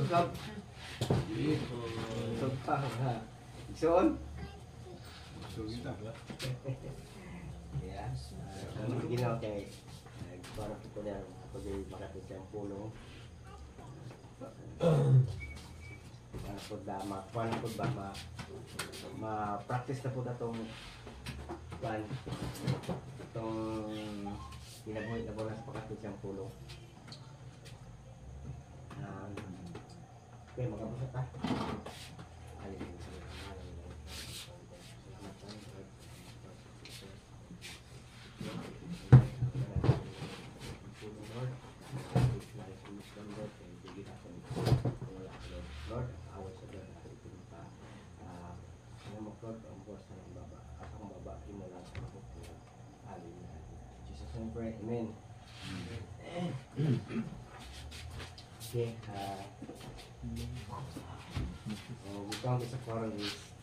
Usap. Usap pa. Ison? So kita ba? Yeah. Ang ginawa kay para po niya pag makatid siyang pulong. Para po ba ma-practice na po na itong plan. Itong ginabuhay na po na sa pakatid siyang pulong. Okay, magkabusat ha. Lord, awas sa Lord na pinta. Ano mo Lord, ang buwas na ng baba. At ang baba, imulang sa mga Hallelujah. Jesus name pray, amen. Okay, bukang sa forum is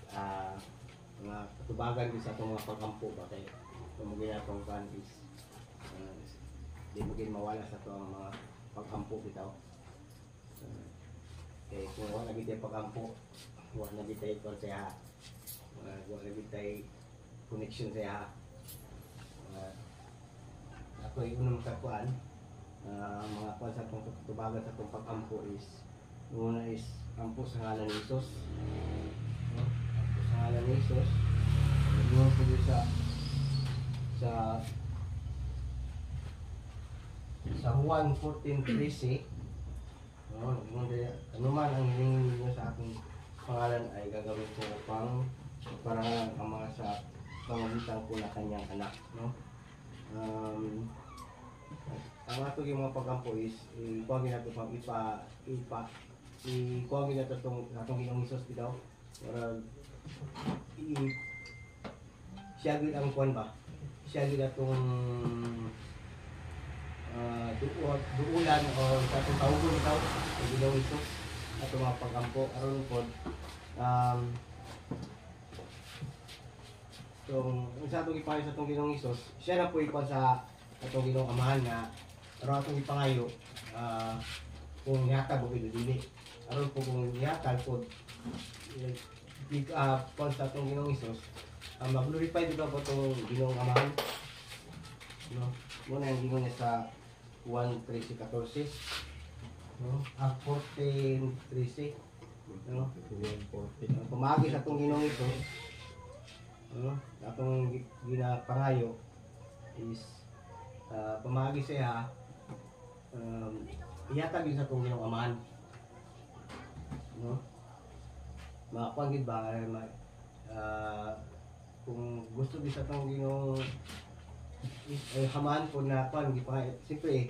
mga katubagan din sa itong mga pagkampo ba kaya tumugin na itong kan is di maging mawala sa itong mga pagkampo bitaw. Okay, kung wala na kita pagkampo, wala na kita ikon siya, wala na kita connection siya. Ako yung unang kakuan, mga kuan sa itong katubagan sa itong pagkampo is una is kampo sa ngalan ni Jesus. Kampo sa ngalan ni Jesus. Naging po sa Juan 14:13. Ano man ang hiningi niyo sa aking pangalan ay gagawin ko upang parangalan ang mga sa pamagitan ko na kanyang anak. No? Ang ato yung mga pagkampo is ikuwagin natin pang ikuwagin natin itong Ginoong Hesus bitaw para siyagin ang kuwan ba? Siyagin itong duulan o sa itong tawgon bitaw ang Ginoong Hesus at mga pagkampo aron po sa itong ipayo sa itong Ginoong Hesus siya na po ikuwan sa itong Ginoong Amahan nga aron itong ipangayo kung nihatag o pinudili aron po kung nihatag po sa itong Ginoong Hesus mag-glorify diba po itong Ginoong Amahan no? Muna yung gingon niya sa 1:13-14 no? 14:13 no? Pumagi sa itong Ginoong Hesus no? Atong ginapangayo is pamagi siya ihatag yun sa itong Ginoong Amahan no? Makakuan gid ba kung gusto din sa itong Ginoong Amahan po na kuan gipangayo siyempre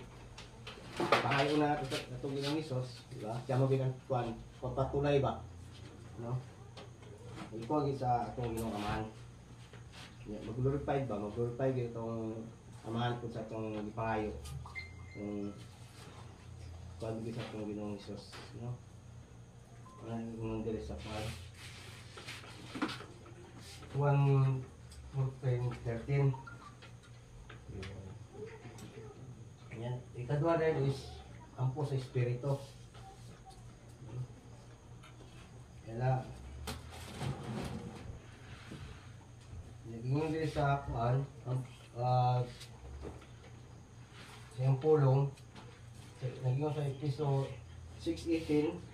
pangayo na natin sa itong Ginoong Hesus diba? Siya mo ginang kuan pagpatuloy ba no? Ikuha gid sa itong Ginoong Amahan mag-glorify ba? Mag-glorify gid itong Amahan po sa itong gipangayo kuan gid sa itong Ginoong Hesus no? Ang dire sa kuan 1:13 yan, ikadwa rin is kampo sa espiritu kaya naging din sa kuan siyang pulong naging sa Episo 6:18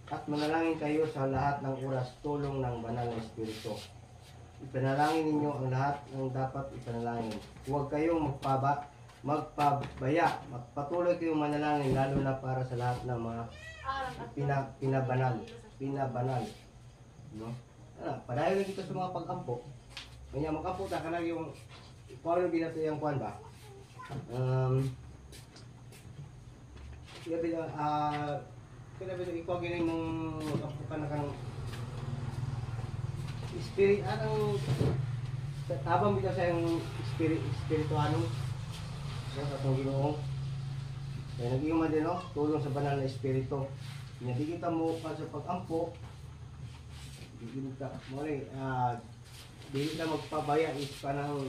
at manalangin kayo sa lahat ng oras tulong ng banal na espiritu. Ipanalangin ninyo ang lahat ng dapat ipanalangin. Huwag kayong magpabaya. Magpatuloy kayong manalangin lalo na para sa lahat ng mga pinabanal. No? Padayon na dito sa mga pagkampo. Kanya magkampo ta kanang yung paano ginato yung kuan ba? Kaya ikaw gini mong magkampo ka na kang spirit anong tabang bitaw sa yung spirituano sa atong Ginoo kaya nag-iuman din no tulong sa banal na espiritu hindi kita mo pa sa pag-ampo hindi kita muli dili ka magpabaya is kanang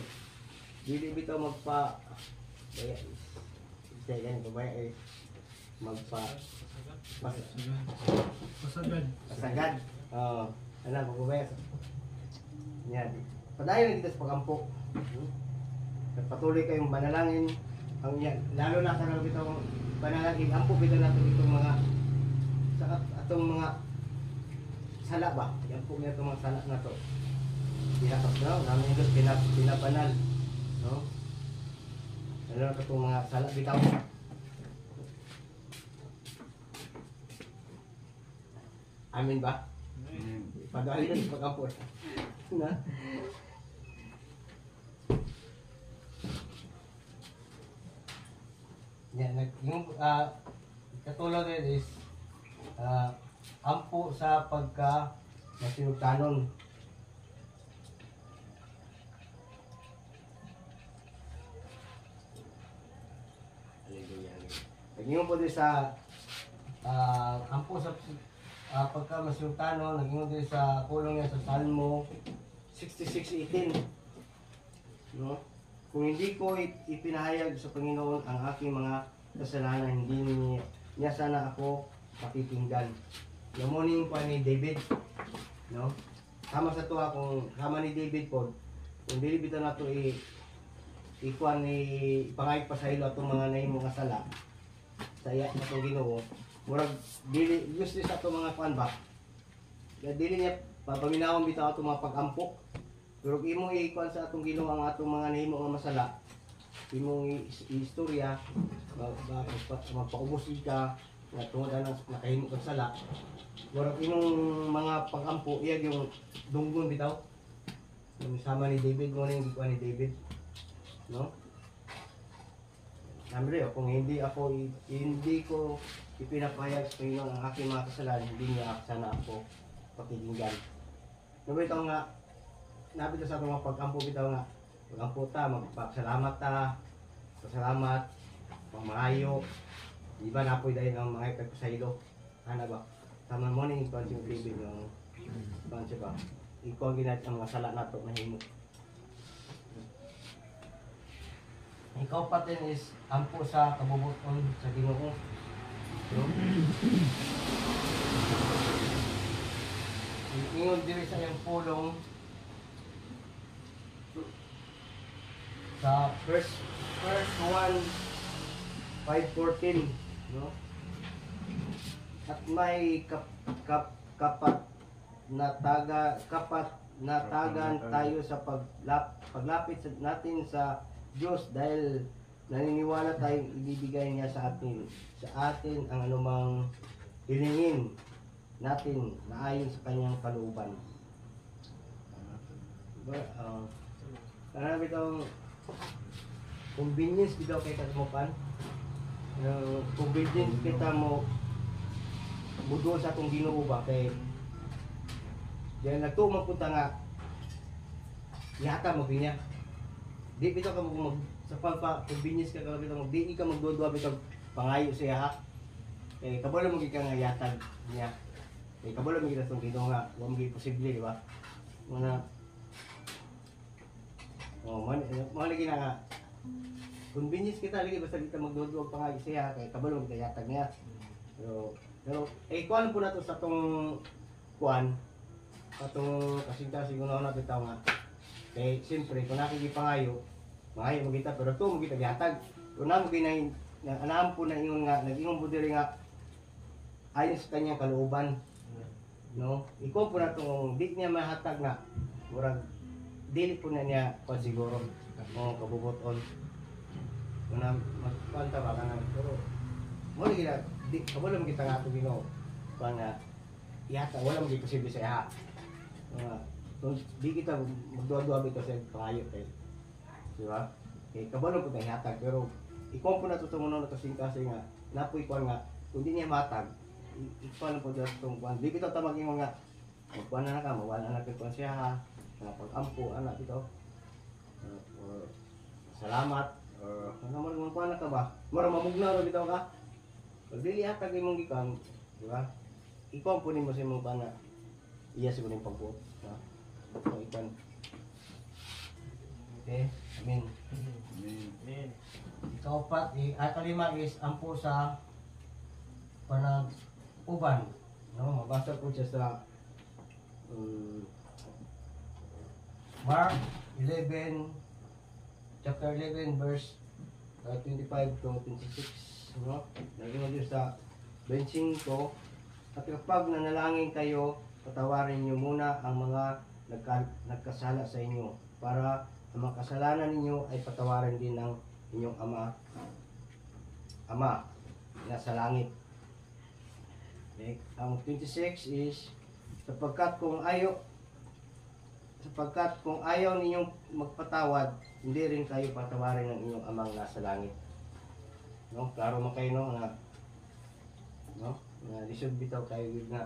dili bitaw magpabaya is kaya ganito pabaya is Pasagad. Pasagad. Oo. Ano, magbubayas. Yan. Padayon na kita sa pagampo. Patuloy kayong manalangin. Ang yan. Lalo na karang itong panalangin. Ampo kita natin itong mga sa atong mga sala ba? Yan po nga itong mga sala na to. Pinapag na. Namin ito pinapanal. No? Ano na itong mga sala bitaw. Amin ba? Padayon na sa pagampo. Na? Yan, yung katulad din is ampo sa pagka masinugtanon. Naging po din sa ampo sa pagka masinugtanon, naging din sa kulong yan sa Salmo 66:18. No? Kung hindi ko ipinahayag sa Panginoon ang aking mga kasalanan, hindi niya sana ako pakikinggan. Yung morning pa ni David, no? Tama sa tuwa kung tama ni David po, kung dili bitaw na ito ikuan ni ipangayag pa sa ilo atong mga nahimong nga sala sa iya atong Ginoo. Murag dili useless ato mga kuan ba? Dili niya papaminawon bitaw atong mga pag-ampok. Pero imo ikuan sa atong Ginoo ang atong mga nahimo nga masala. Imong istorya magpaubos ka nga tungod anang nakahimo kang sala. Murag imong mga pag-ampo iya yung dunggon bitaw. Yung sama ni David mo ning gikuan ni David. No? Namre kung hindi ko ipinapahayag sa Panginoon ang aking mga kasalanan, hindi niya sana ako pakikinggan. Nabi ito nga nabi sa atong mga pag-ampo bitaw nga pag-ampo ta, magpasalamat ta, pasalamat, pamahayo, di ba napoy dahil ang mga ipag sa ilo, ano ba? Tama mo ning ikuan si David ng ikuan siya ba? Ikaw ginat ang mga sala nato na himo. Ikaw patin is ampo sa kabubuton sa Ginoo. No? Ingon diri sa iyang pulong sa first 1:5-14, no? At may kapat na tagan tayo sa paglapit natin sa Diyos dahil naniniwala tayong ibibigay niya sa atin ang anumang hilingin natin na ayon sa kanyang kalooban. Diba? Karami itong convenience bitaw kay kasmopan. Convenience kita mo budol sa atong Ginoo ba kay diyan nagtuo punta nga yata mo binya. Di bitaw ka mag sa pagpa-convenience ka bitaw mo di ka magduduwa bitaw pangayo siya ha. Kay kabalo mo gid ka nga yatag niya. Kay kabalo mo gid atong Ginoo nga wa mo gid posible di ba? Mga mo lagi na nga convenience kita lagi basta kita magduduwa pangayo siya kay kabalo mo gid yatag niya. Pero kuan po na to sa tong kuan atong kasing-kasing una na bitaw nga kay siyempre kung nakikipangayo mangayo mo kita pero to mo kita gihatag kung na mo ginay anam po na ingon nga nag-ingon po diri nga ayon sa kanyang kalooban no ikaw po na tong di niya mahatag na murag dili po na niya kuan siguro kabubuton kung na magkwanta ba kana pero mo lagi na di kabalo mo kita nga ato Ginoo kuan nga yata wala mo posible sa iha di kita magduwa-duwa bitaw sa pangayo kay di ba kay kabalo ko hatag pero ikaw po na tutungon na kasing-kasing nga napoy kuan nga kung di niya matag ikaw lang po dito itong kuan di kita tamagin nga magkuan na ka mawala na kuan siya ha pag-ampo anak ito or salamat or ano mo kuan na ka ba mura mamugna ro bitaw ka pag dili hatag imong gikan di ba ikaw po nimo sa imong pana iya siguro yung pagbuot ha so ikan okay amen Amen. ikaw pat kalima is ampo sa uban. No, mabasa po siya sa Mark 11, chapter 11, verse 25 to 26. No? Lagyan mo dito sa 25. At kapag nanalangin kayo, patawarin niyo muna ang mga nagkasala sa inyo para ang mga kasalanan ninyo ay patawarin din ng inyong Ama na sa langit. Okay. Ang 26 is sapagkat kung ayaw ninyong magpatawad, hindi rin kayo patawarin ng inyong Amang nasa langit. No? Klaro man kayo no na lisod bitaw kayo gid na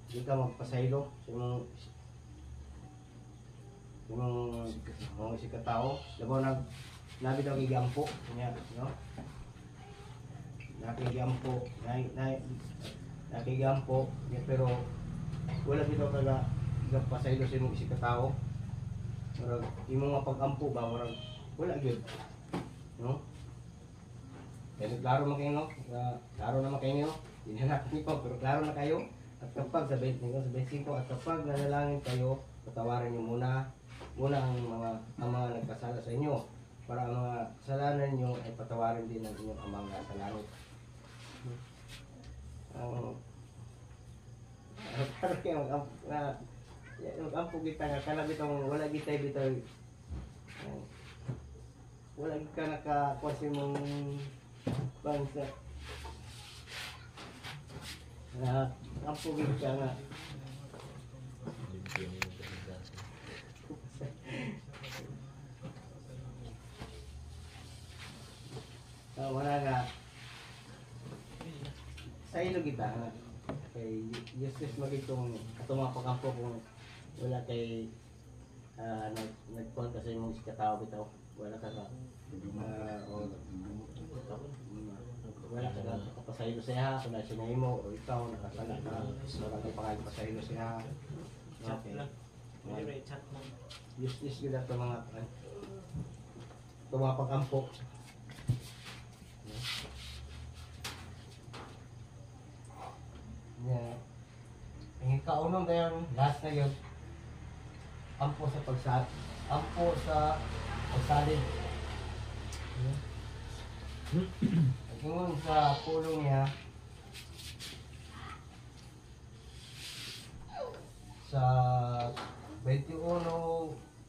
di ka magpasaylo sa mga sikatao. Labaw nabi daw gigampo niya, no? Nakigampo niya, pero wala bitaw kaga pasaylo sa imong sikatao. Murag imong nga pag-ampo ba murag wala gyud, no? Kaya klaro man kayo, no? Klaro naman kayo, no? Hindi na natin ikaw, pero klaro na kayo. At kapag sa 25, at kapag nanalangin kayo, patawarin niyo muna ang mga nagkasala sa inyo, para ang mga kasalanan niyo ay patawarin din ng inyong Amang nasa langit. Parang kayo mag-ampo kita nga, kalabit ang wala bitay wala ka nakakwasi mong bangsa. Ang pugig ka nga. Wala nga. Sa ilo kita nga. Kay Yesus magitong atong mga pagkampo kung wala kay nagkuhan kasi yung sikataw bitaw. Wala ka ka. Wala ka na kapasahilo siya, kung nasinay mo o ikaw nakasala ka, wala ka pakagpasahilo siya. Okay. Yes, yun ito mga pagkampo. Yeah. Ang ikaunong tayo, last na yun, ampo sa pagsalid. Ingon sa pulong niya sa 21,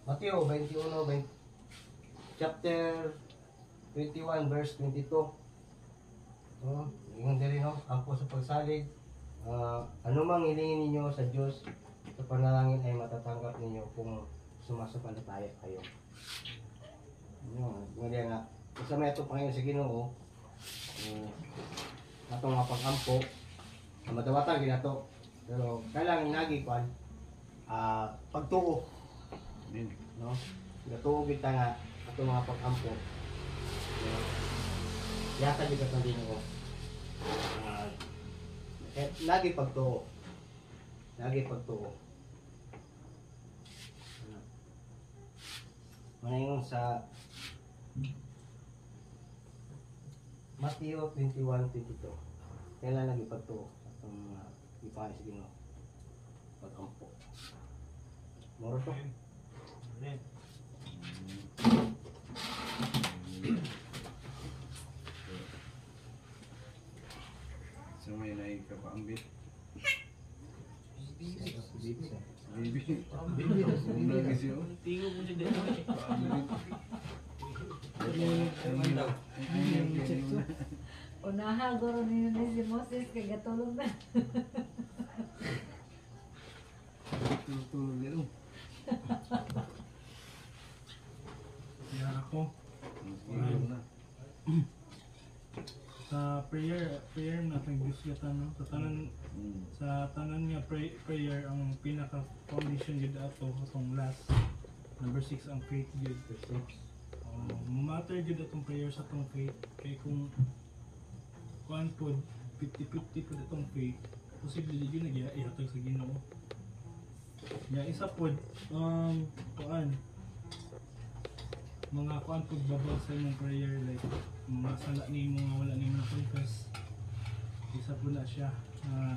Mateo 21, chapter 21 verse 22. Ingon din no, ampo sa pagsalig. Anumang hilingin ninyo sa Diyos sa panalangin ay matatanggap ninyo kung sumasampalataya kayo. Ngayon nga, isa may ito Panginoon sa Ginoo, ato nga pag-ampo, madawatan ginato, pero kailangan nagikuan, pagtuo, no? Gatuo kita nga ato mga pag-ampo, yata kita ng Ginoo. Lagi pagtuo. Manayong sa Mateo 21:22. Kailan lagi pagtuo atong ipay sa Ginoo. Pag-ampo. Moro to. Amen. So may naik ka pa ambit. Bibi. Lagi siya. Tingo mo siya dito. Unaha guro ninyo ni si Moses kay gatulong na. Tulog dito. Yan ako. Tulog na. Sa prayer natin diskutan no. Sa tanan nga prayer ang pinaka foundation gid ato atong last number 6 ang faith gid. Matter gid atong prayer sa atong faith kay kung kuan pod 50-50 pod atong faith posible gyud na ihatag sa Ginoo. Ya isa pod kuan mga kuan pagbabag sa imong prayer like mga sala nimo nga wala nimo na confess. Isa po na siya na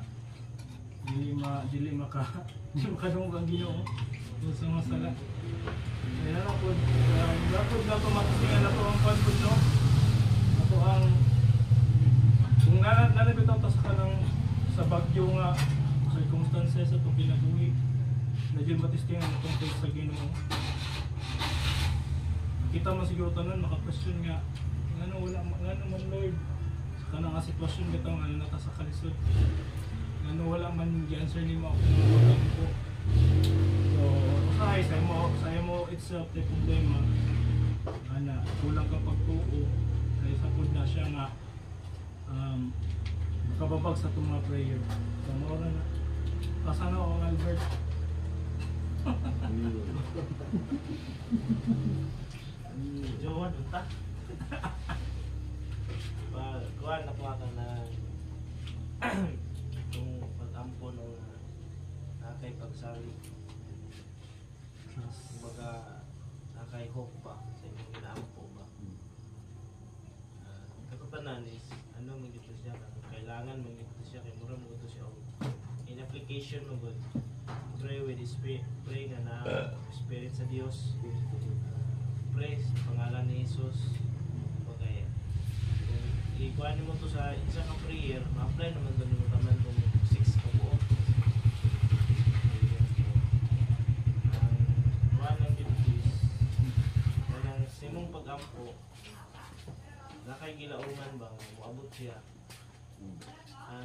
dili makadungog ang Ginoo kung sa mga sala. Kaya na po dapat na to makasingan na to ang panpod no. Ato ang kung nalabitaw ta sa kanang sa bagyo nga circumstances sa itong kinabuhi na dyan matistingan na tungkol sa Ginoo. Kita man siguro tanan maka-question nga ngano man Lord sa kanang sitwasyon bitaw nga nata sa kalisod. Ngano wala man gi-answer nimo ako ng pagam ko. So, sa mo itself the problema. Ana, kulang ka pagtuo kay sa pud na siya nga makababag sa itong mga prayer. So, maura na. Kasana ako Albert. Jowa, duta. Kuhan na kuha ka na itong pag-ampon o nakay pagsali. Kumbaga, nakay hope ba sa inyong ginaampo ba? Katapanan is, ano magigito siya, kailangan magigito siya, kay mura magigito siya. In application mo good, pray with the spirit, pray nga na spirit sa Dios. Pray sa pangalan ni Jesus. Bagay. Kung ikuhanin mo to sa isa kang prayer, ma-apply naman doon mo taman kung 6 ka po. Ang kuhan ng Biblis, walang simong pag-ampo, nakay gilauman ba, muabot siya.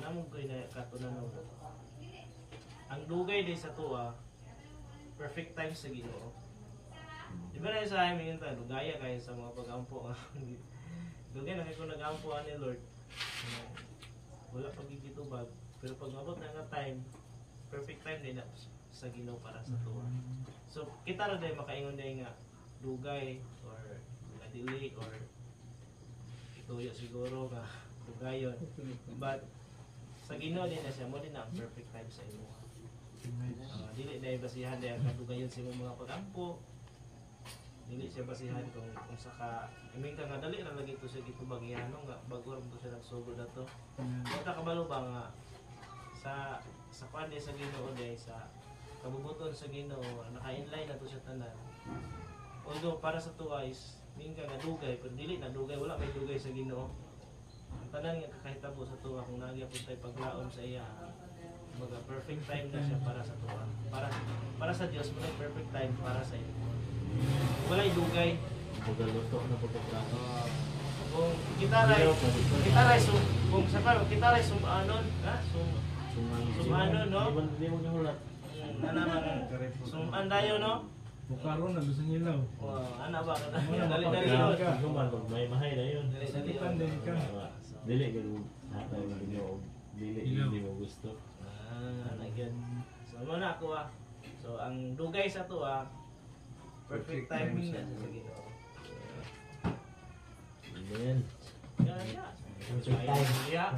Namog kayo na katunan mo. Ang dugay din sa tuwa, perfect time sa Ginoo. Di ba na sa amin yun tayo, dugaya kayo sa mga pag-ampo. Dugay na kayo kung nag-ampo ni Lord. Wala pagigitubag. Pero pag mabot na nga time, perfect time din na sa Ginoo para sa tuwa. So, kita rin dahil makaingon dahil nga dugay or dili or ituyo siguro nga dugayon. But sa Ginoo din na siya, mo din ang perfect time sa imo. Dili dahil basihan dahil kadugayon sa imong mga pag-ampo. Dili siya basihan kung saka iming ka nga dali ra lagi to siya gitubag ihano nga bago ra to siya nagsugod ato. Wala kabalo ba nga sa kwan sa Ginoo dahil sa kabubuton sa Ginoo naka-inline na to siya tanan. Although para sa tuwa is ming ka nga dugay pero dili na dugay wala may dugay sa Ginoo. Ang tanan nga kakahitabo sa tuwa kung nagyapon tay paglaom sa iya. Baga perfect time na siya para sa tuwa. Para sa Dios mo perfect time para sa iyo. Wala dugay. Pagluto na pagkaprato. Kung kita ray kung sa paro kita ray sumanon, ha? Sumanon no? Di mo nihulat. Ana man sumandayo no? Bukaron na gusto nilaw. Ana ba kada Dali-dali. Guman pag may mahay na yun. Salitan din ka. Dili gud hatay mo dinyo dili mo gusto. Ana gyud. So mo na ako So ang dugay sa to perfect timing na sa Ginoo. Amen. Perfect time.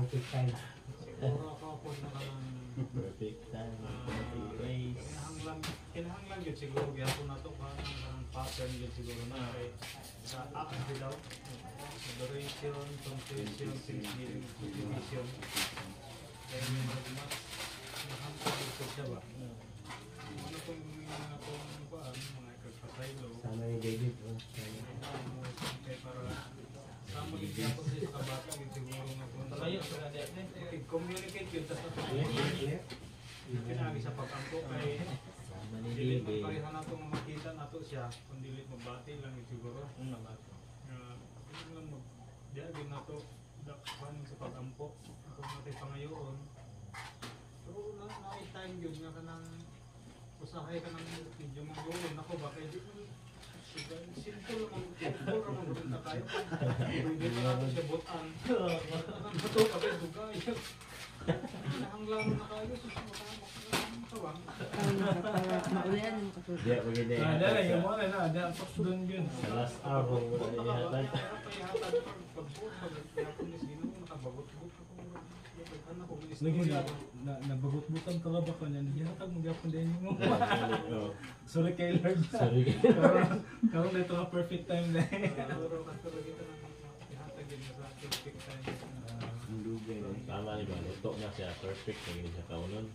Perfect time. Siguro ako po na Perfect time. Perfect place. kinahanglan yun siguro gyapon na to parang pattern yun siguro na kay sa act daw adoration, contrition, thanksgiving, division. Kaya may mas nakampag ito siya ba? Ano pong mga mga ikagpasaylo Sama ni David. kaya para sama yung gyapon sa kabata yun siguro nga kung Kayo sa kadya ni. communicate yun sa pinagi sa pagkampo kay Sama ni dili David. man pareha nato nga makita nato siya kung dili mabati lang yun siguro lang diagin nato dakpan sa pagkampo kung natin pangayoon pero na-time yun nga kanang usahay ka ng medyo mangulong ako ba kaya di mo simple lang magpunta tayo pwede na natin siya butan ang bato ka ba dugay nahanglang na kayo makawang Maulian yung kasunod. Di ako gini. ada lang yung mga na ada ang doon yun Sa last hour mo Buta na ka ba? ihatag. Pagbuot, pag-yapon is ginoo, nakabagot-buot ako. Ano ko, bilis na Lagi ko na, yan. nabagot-butan talaga ko niya. Gihatag mo gyapon din mo. Oh, Sorry kay Lord. sorry. Karon na ito nga perfect time na. Siguro natulog ito na gihatag din sa perfect time. Ang dugay na. Tama ni ba? Luto na siya. Perfect. Hindi siya kaunon.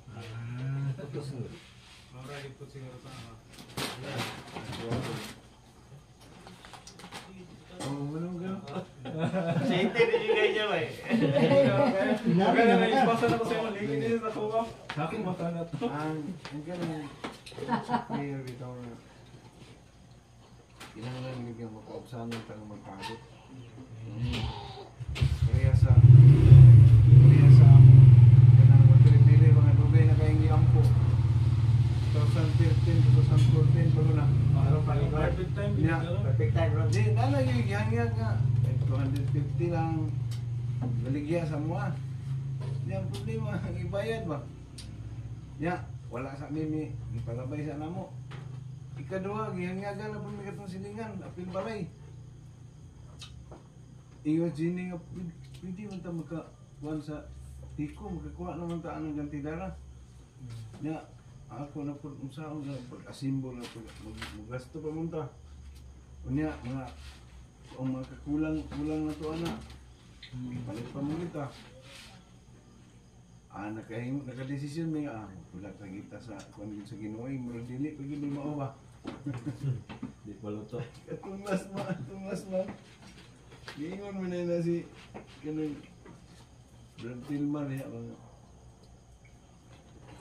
Maraming po siguro sa ako. Oh, ano ka? Sente din yung ganyan ba eh. Kaya na naipasa na ko sa iyo. Ligin din sa kuwang. Sa akong mata na to. Ang ganun. Prayer bitaw na. Kinahanglan bigyan mo kaupsahan ng tanong magpagod. Kaya sa amo kanang magpili mga dugay na kayong giampo. 2013, 2014 bago na. Perfect time. Yeah. Perfect time, Ron. Di, nalagay gihangyag nga. 250 lang baligya sa mga. Di ang problema, ang ibayad ba? Ya, wala sa mimi, ipalabay sa namo. Ikaduha, gihangyagan na po may katong silingan, apil balay. Iwas jini nga, pwede man ta makakuhan sa tiko, makakuha naman ta anong gantidara. Ya, ako na po, usaon na, pag-asimbol na po, magasto pa munta. Unya, ang mga kulang na to ana, ipalit pa mo kita. Nakadesisyon may wala ka kita sa kung sa Ginoo, murag dili pag hindi mao ba. Di pa luto. Tumas man. Giingon mo na si kanang Brad Tilmar ya mga.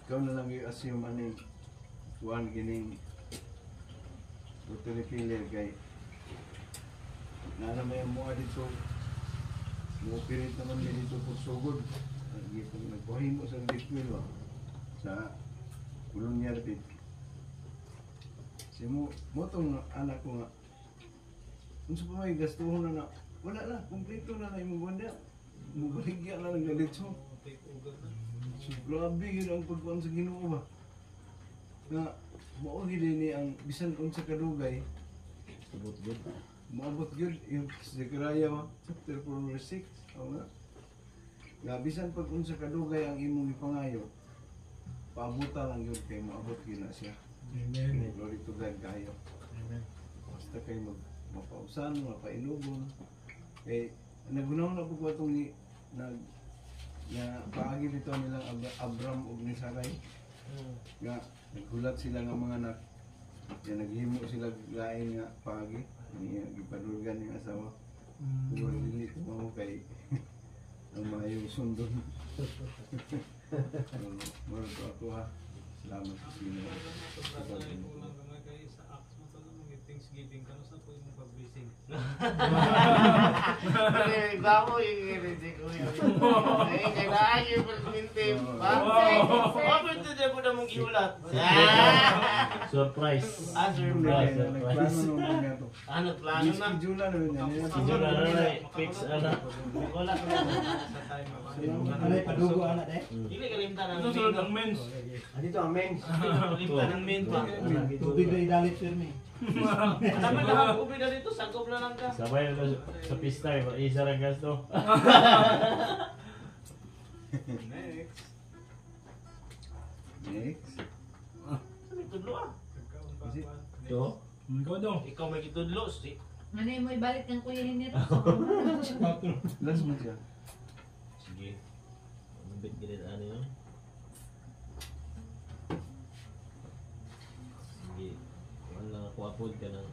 Ikaw na lang i-assume ani kuan gining Rotary Pillar kay na may mo dito. Mo pirit naman dito po sugod. Nagpahimo sa Litwil sa Colonia Rapid. Si mo tong anak ko nga unsa pa may gastuhon na wala na, kumpleto na na imong banda. Mubaligya na ng galitso. Grabe yun ang pagkuhan sa Ginoo ba? Na mao gid ni ang bisan unsa kadugay Sabot good. maabot yun yung Zechariah chapter 4 verse 6. Oo nga. Nga bisan pag unsa kadugay ang imong ipangayo, paabuta lang yun kay maabot yun na siya. Amen. Glory to God kayo. Amen. Basta kayo mapausan, mapailubon. Kay nagunaw na po ko itong na paagi dito nilang Abram ug ni Sarai. Nga naghulat sila ng mga anak. Kaya naghimo sila lain nga paagi. Niya gipadulgan yung asawa. Kung dili mo kay ang mga yung sundon. Marag ko ako ha. Salamat sa sino. Thanksgiving ka sa po yung pag-blessing. Bago yung i-ready ko yun. Ay, kailangan yung permintim. Bakit ito dyan ko na mong iulat? Surprise. Surprise. Nagplano naman nga to. Ano, plano na? Schedule na naman yan. Siguro na fix ana. Wala ko na sa time. Ano yung padugo, anak eh? Hindi kalimtan ng Ito sunod ang mens. Andito ang men's. Kalimtan ng main pa. Tubig na idalit, sir, me. Dapat lahat ubi na dito, sagop na lang ka. Sabay na sa pista, isa lang gasto. Next. Next. Sabi, tudlo ah. Ito. Ikaw daw. Ikaw may kitudlo. Ano yung mo ibalik ng kuya ni Nero? Last mo siya. Sige. Mabit ganit ano yun. Sige. Kuhan lang ako upload ka ng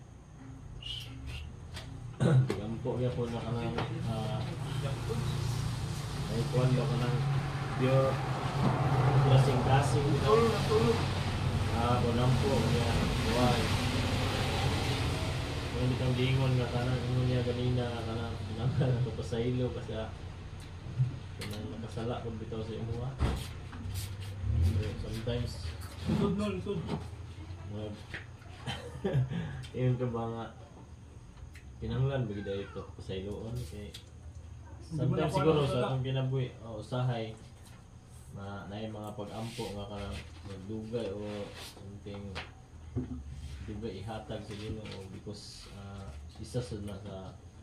gampo niya po na ka ng ay kuhan ba ka ng pure klaseng-klaseng Tulog. kunampo niya kuhan kung hindi kang gingon nga kanang ano niya ganina kanang nakapasahilo kasi kanang nakasala kung bitaw sa imuha. Sometimes Lisod no, lisod. yun ka ba nga kinahanglan bagi dahil ito pasayloon kay sometimes siguro sa atong kinabuhi o usahay na yung mga pag-ampo nga kanang magdugay o something diba ihatag sa Ginoo because isa sa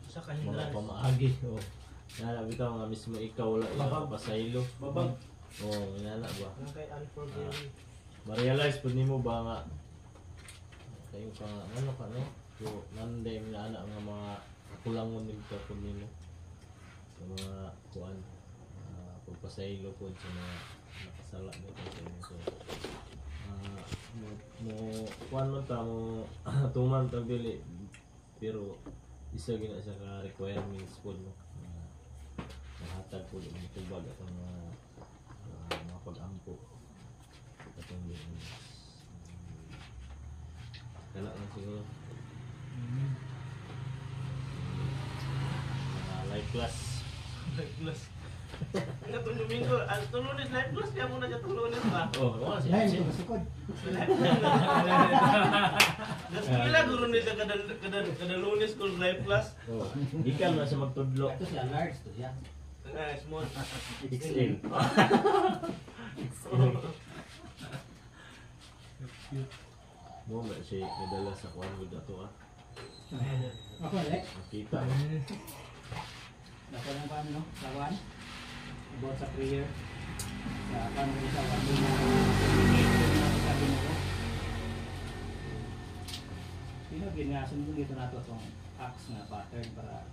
Sa mga kahindran. pamaagi o na bitaw nga mismo ikaw wala yung pasaylo Babag. Oh, inana ba? Ang kay unforgiving. Ma-realize po nimo ba nga kayo pa nga ano ka no? So, nanday mo na nga mga kulangon nito po nimo sa mga kuan pagpasaylo po sa mga nakasala nito sa inyo. So, mo kuan man ta mo tuman ta dili pero isa gina siya ka requirements po no. Mahatag po yung tubag at mga pag-ampo katong din kala lang siguro life class Life plus. Nga itong Domingo, ang tulunis life plus, kaya muna siya tulunis ba? oh wala siya Lain siya ko masukod. Kila guro niya siya kada lunes kung life plus. oh ikan na siya magtudlo Ito siya large to siya. Small. XL Cute. mo ba siya nadala sa kuan gud ato Ako Alex. makita Nako lang paano no? Sawan. About sa prayer. Sa paano ko sa sabi mo ko. Sino ginasun mo dito nato itong axe na pattern para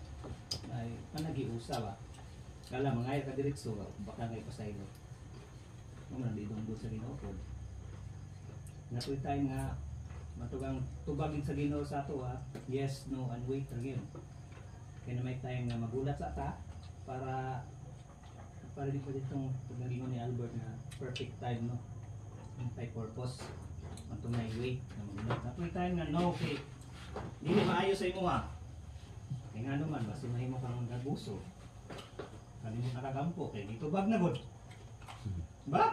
ay panagiusa ba? Kala mga ka diretso baka ngay pasaylo. Mo man di dunggo sa Ginoo pod. Natuy time nga matugang tubagin sa Ginoo sa ato yes, no, and wait again. Kaya na may time na magulat sa ata para din pa ditong pagnagingon ni Albert na perfect time no multi-purpose matong may wait na magulat natuloy time na no okay hindi maayo sa imo kaya nga naman basta mahimo kang nabuso kani mo nakagampo kaya gitubag na gud ba?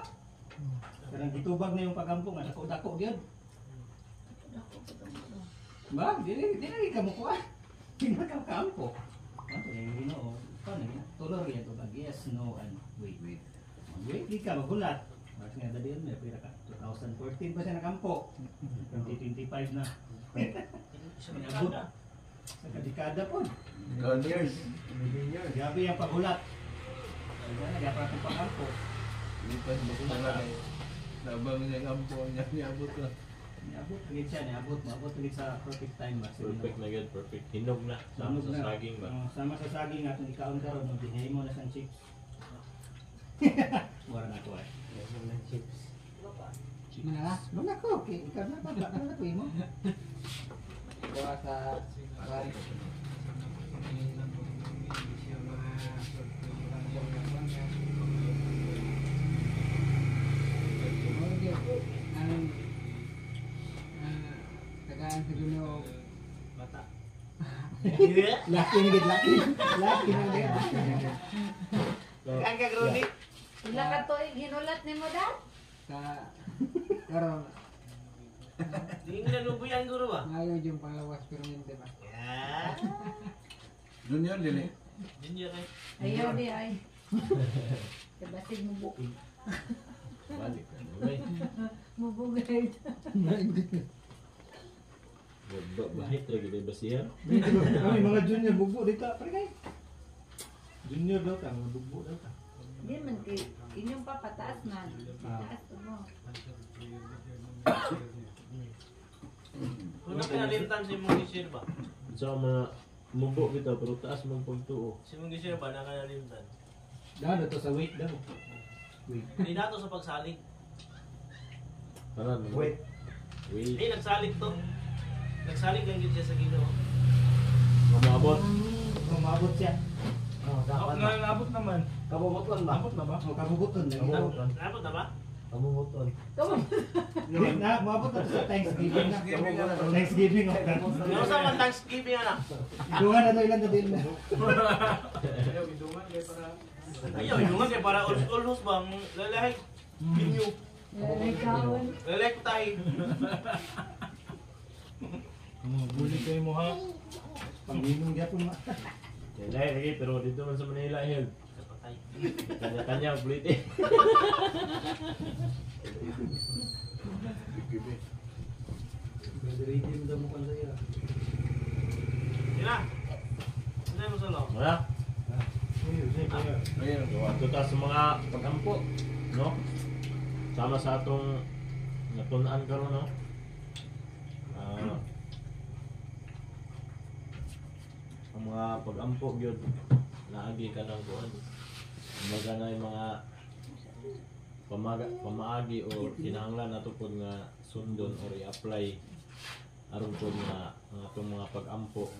Karang gitubag na yung pagampo nga dako-dako gyud ba? Dili ka mo kuha hindi ka kampo ano yung Ginoo paano yun? Tulor yan tubag yes, no, and wait wait, di ka magulat mas nga dadiyan may pira ka 2014 pa siya nakampo 2025 na abot sa kadikada po God years. grabe yung pagulat nagapa akong pakampo Lipas mo kung wala kay nabang niya kampo niya niabot na. niabot ulit siya maabot ulit sa perfect time ba perfect na gud perfect hinog na sama sa saging ba sama sa saging atong ikaon karon no dinay mo na sang chips wala na ko ay chips Mana ko, okay. Ikaw na ba? Baka na ko mo. Kuha sa bari. Tagaan sa Ginoo. Bata. Laki na gid laki. Laki na gid. Kan ka Groni? Ila ka to ginulat nimo dad? Sa karon Tingin na lubuyan guro ba? ngayon yung panglawas permanente ba? Ya. Junior dili. Junior ay. Ayaw di ay. Kabasig mo bu. balik na okay Mubugay. bahit ra gid basihan Ay mga junior bubo dito pre kay. Junior daw ka, mga bubo daw ka. Di man kay inyong papataas man. Taas to mo. Kung nakinalimutan si mong gisir ba? sa mga mubo kita pero taas mong pagtuo Si mong gisir ba nakinalimutan? Daw to sa weight daw. Weight. Hindi na to sa pagsalig. kanan Wait. wait Hindi, nagsalig to. Nagsalig lang yun siya sa Ginoo. mamabot Umabot siya. Oh, dapat. Nabot naman. Kabubuton ba? Abot na ba? Oh, kabubuton. Kabubuton. Napot na ba? kamubuton Na, umabot na to sa Thanksgiving na. Thanksgiving. Ano sa man Thanksgiving anak? Dungan na to ilan na din na. Ayaw, yung nga kaya para almost bang lalahig. Binyo. Ikawan. Lalahig tayo. Buli kayo mo ha. Panginong dia po ma. Lain lagi pero dito man sa Manila hill Patay. kanya-kanya bulite Ready mo daw mo kan saya. Sila. Ano mo sa loob? wala Ayun. ito ta sa mga pagampo no? Sama sa atong natunan karon no. Ang mga pag-ampo gyud naagi ka ng kuan. Kumbaga na yung mga pamaagi o kinahanglan nato pod nga sundon or i-apply aron pod nga ang atong mga pag-ampo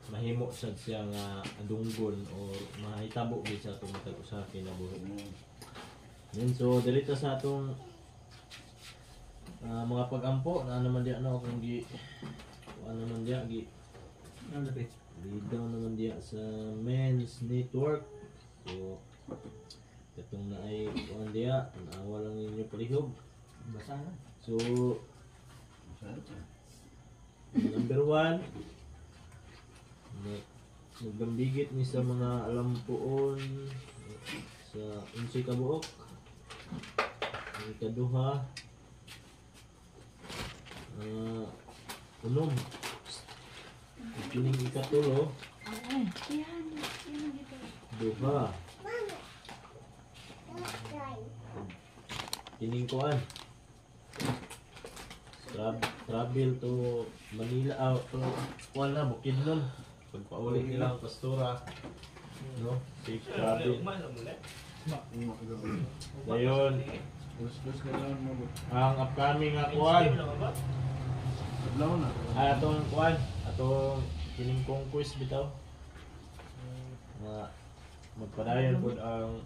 mahimo sad siya nga adunggon o mahitabo gid sa atong matag usa kinabuhi. Then so dito sa atong mga pag-ampo na naman diya no kung gi ano naman diya gi daw naman diya sa men's network. So katong na ay kuan diya tanawa lang ninyo palihog basa na. So number 1 nagbambigit ni sa mga alampuon sa unsay kabuok. Ang ikaduha unom. Kining ikatulo duha. Kining kuan travel to Manila to kuan na Bukidnon pagpauli nila ang pastora no safe travel. Ngayon Terus ka lang mo. ang upcoming nga kuan Adlaw na. atong kuan atong kining conquest bitaw nga magpadayon pud ang